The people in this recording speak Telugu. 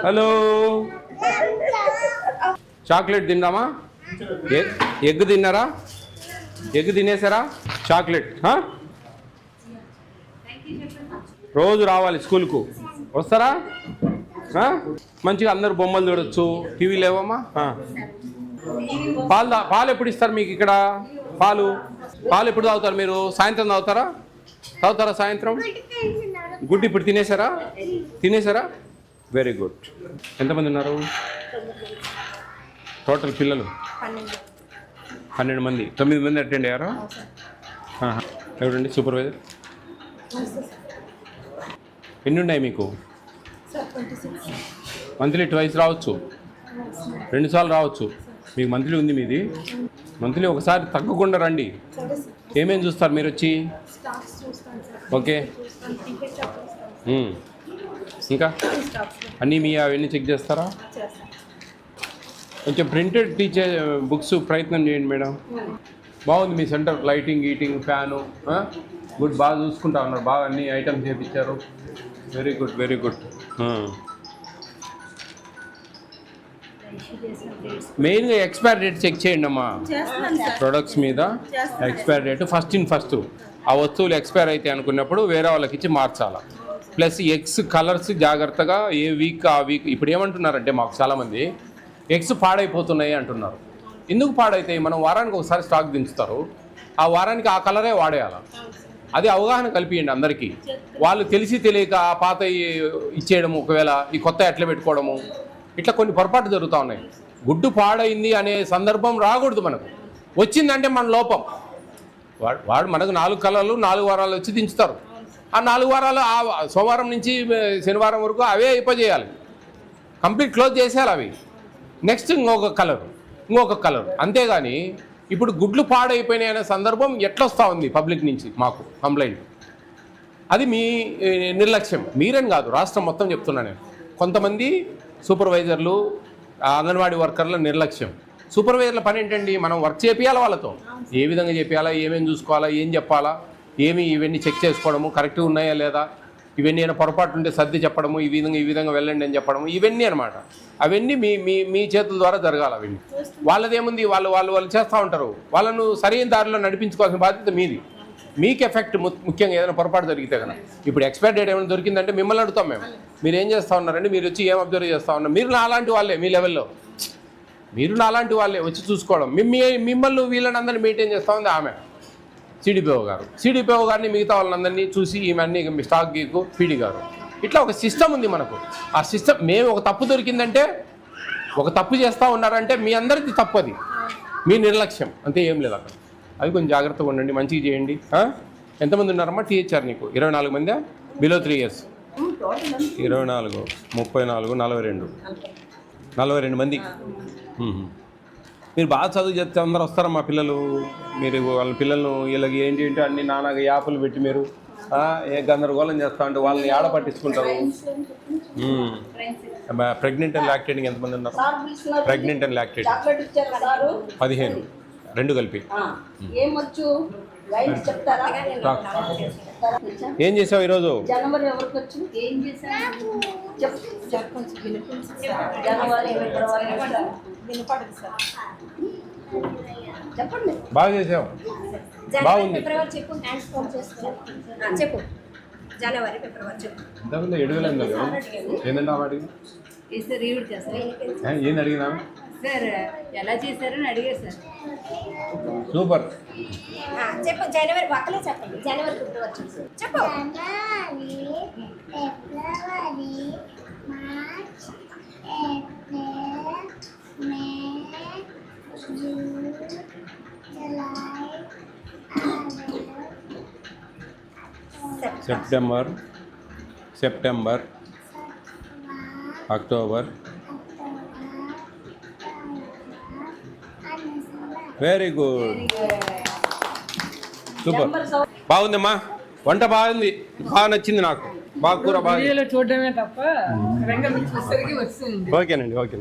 హలో, చాక్లెట్ తిందామా? ఎగ్ తిన్నారా? ఎగ్ తినేసారా? చాక్లెట్ రోజు రావాలి స్కూల్కు, వస్తారా? మంచిగా అందరు బొమ్మలు చూడొచ్చు, టీవీ లేవమ్మా? పాలు ఎప్పుడు ఇస్తారు మీకు ఇక్కడ? పాలు ఎప్పుడు తాగుతారు మీరు? సాయంత్రం తాగుతారా సాయంత్రం? గుడ్, ఇప్పుడు తినేసారా? Very good. ఎంతమంది ఉన్నారు టోటల్ పిల్లలు? 12 మంది. 9 మంది అటెండ్ అయ్యారా? ఎవరండి సూపర్వైజర్? ఎన్ని ఉన్నాయి మీకు? మంత్లీ ట్వైస్ రావచ్చు, 2 సార్లు రావచ్చు. మీకు మంత్లీ ఉంది మీది? మంత్లీ ఒకసారి తగ్గకుండా రండి. ఏమేమి చూస్తారు మీరు వచ్చి? ఓకే, ఇంకా అన్నీ మీ అవన్నీ చెక్ చేస్తారా? కొంచెం ప్రింటెడ్ టీచర్ బుక్స్ ప్రయత్నం చేయండి మేడం. బాగుంది మీ సెంటర్, లైటింగ్, గీటింగ్, ఫ్యాను గుడ్. బాగా చూసుకుంటా ఉన్నారు, బాగా అన్ని ఐటమ్స్ చేయించారు. Very good, very good. మెయిన్గా ఎక్స్పైరీ డేట్ చెక్ చేయండి అమ్మా. ప్రొడక్ట్స్ మీద ఎక్స్పైరీ డేట్ ఫస్ట్ ఆ వస్తువులు ఎక్స్పైర్ అయితే అనుకున్నప్పుడు వేరే వాళ్ళకి ఇచ్చి మార్చాలా. ప్లస్ ఎగ్స్ కలర్స్ జాగ్రత్తగా ఏ వీక్ ఆ వీక్. ఇప్పుడు ఏమంటున్నారంటే మాకు చాలామంది ఎగ్స్ పాడైపోతున్నాయి అంటున్నారు. ఎందుకు పాడైతాయి? మనం వారానికి ఒకసారి స్టాక్ దించుతారు, ఆ వారానికి ఆ కలరే వాడేయాలి. అది అవగాహన కల్పియండి అందరికీ. వాళ్ళు తెలిసి తెలియక ఆ పాత ఇచ్చేయడము, ఒకవేళ ఈ కొత్త ఎట్లా పెట్టుకోవడము, ఇట్లా కొన్ని పొరపాటు జరుగుతూ ఉన్నాయి. గుడ్డు పాడైంది అనే సందర్భం రాకూడదు మనకు. వచ్చిందంటే మన లోపం. వాడు మనకు 4 కలర్లు 4 వారాలు వచ్చి దించుతారు. ఆ 4 వారాలు ఆ సోమవారం నుంచి శనివారం వరకు అవే అయిపోజేయాలి, కంప్లీట్ క్లోజ్ చేసేయాలి అవి. నెక్స్ట్ ఇంకొక కలర్, అంతేగాని ఇప్పుడు గుడ్లు పాడైపోయినాయి అనే సందర్భం ఎట్లొస్తూ ఉంది పబ్లిక్ నుంచి మాకు కంప్లైంట్. అది మీ నిర్లక్ష్యం, మీరేం కాదు, రాష్ట్రం మొత్తం చెప్తున్నా నేను. కొంతమంది సూపర్వైజర్లు, అంగన్వాడీ వర్కర్ల నిర్లక్ష్యం. సూపర్వైజర్ల పని ఏంటండి? మనం వర్క్ చేపియాలి వాళ్ళతో. ఏ విధంగా చేపియాలా, ఏమేమి చూసుకోవాలా, ఏం చెప్పాలా, ఇవన్నీ చెక్ చేసుకోవడము, కరెక్ట్గా ఉన్నాయా లేదా, ఇవన్నీ అయినా పొరపాటు ఉంటే సర్ది చెప్పడము, ఈ విధంగా వెళ్ళండి అని చెప్పడము, ఇవన్నీ అనమాట. అవన్నీ మీ చేతుల ద్వారా జరగాలి. అవన్నీ వాళ్ళదేముంది, వాళ్ళు చేస్తూ ఉంటారు. వాళ్ళను సరైన దారిలో నడిపించుకోవాల్సిన బాధ్యత మీది. మీకు ఎఫెక్ట్ ముఖ్యంగా ఏదైనా పొరపాటు జరిగితే కదా. ఇప్పుడు ఎక్స్పైర్ డేట్ ఏమైనా దొరికిందంటే మిమ్మల్ని అడుగుతాం మేము, మీరు ఏం చేస్తూ ఉన్నారండి, మీరు వచ్చి ఏం అబ్జర్వ్ చేస్తూ ఉన్నారు? మీరు నాలాంటి వాళ్ళే, మీ లెవెల్లో మీరు నాలాంటి వాళ్ళే వచ్చి చూసుకోవడం. మిమ్మల్ని వీళ్ళని అందరినీ మెయింటైన్ చేస్తూ ఉంది ఆమె, సిడిపిఓ గారిని, మిగతా వాళ్ళందరినీ చూసి ఈమె అన్ని స్టాక్ గీకు పీడి గారు. ఇట్లా ఒక సిస్టమ్ ఉంది మనకు. ఆ సిస్టమ్, మేము ఒక తప్పు దొరికిందంటే, ఒక తప్పు చేస్తూ ఉన్నారంటే మీ అందరికీ తప్పు, అది మీ నిర్లక్ష్యం, అంతే, ఏం లేదు అక్కడ. అది కొంచెం జాగ్రత్తగా ఉండండి, మంచిగా చేయండి. ఎంతమంది ఉన్నారమ్మా టీహెచ్ఆర్ నీకు? 24 మంది బిలో 3 years? 24, 34, 42 మంది. మీరు బాగా చదువు చెప్తే అందరూ వస్తారమ్మా పిల్లలు. మీరు వాళ్ళ పిల్లలను వీళ్ళకి ఏంటి అన్ని నానాగా యాప్లు పెట్టి మీరు ఏ గందరగోళం చేస్తా ఉంటే వాళ్ళని ఏడ పట్టించుకుంటారు. ప్రెగ్నెంట్ అండ్ లాక్టేటింగ్ ఎంతమంది ఉన్నారు? ప్రెగ్నెంట్ అండ్ లాక్టేటింగ్ 15, 2 కలిపి. ఏం చేసావు ఈరోజు? బాగా చేసావు, బాగుంది. జనవరి ఫిబ్రవరి చెప్పు. 7,000 ఏంటంటే వాటికి ఏంది అడిగినా సార్, ఎలా చేశారని అడిగారు సార్. సూపర్. చెప్పు, జనవరి పక్కనే చెప్పండి. జనవరి ఫిబ్రవరి చెప్పు. March, April, May, June, July, September, October. Very good, super. బాగుందమ్మా, వంట బాగుంది, బాగా నచ్చింది నాకు. బాగా కూర బాగా. చూడడమే తప్ప ఓకేనండి, ఓకే.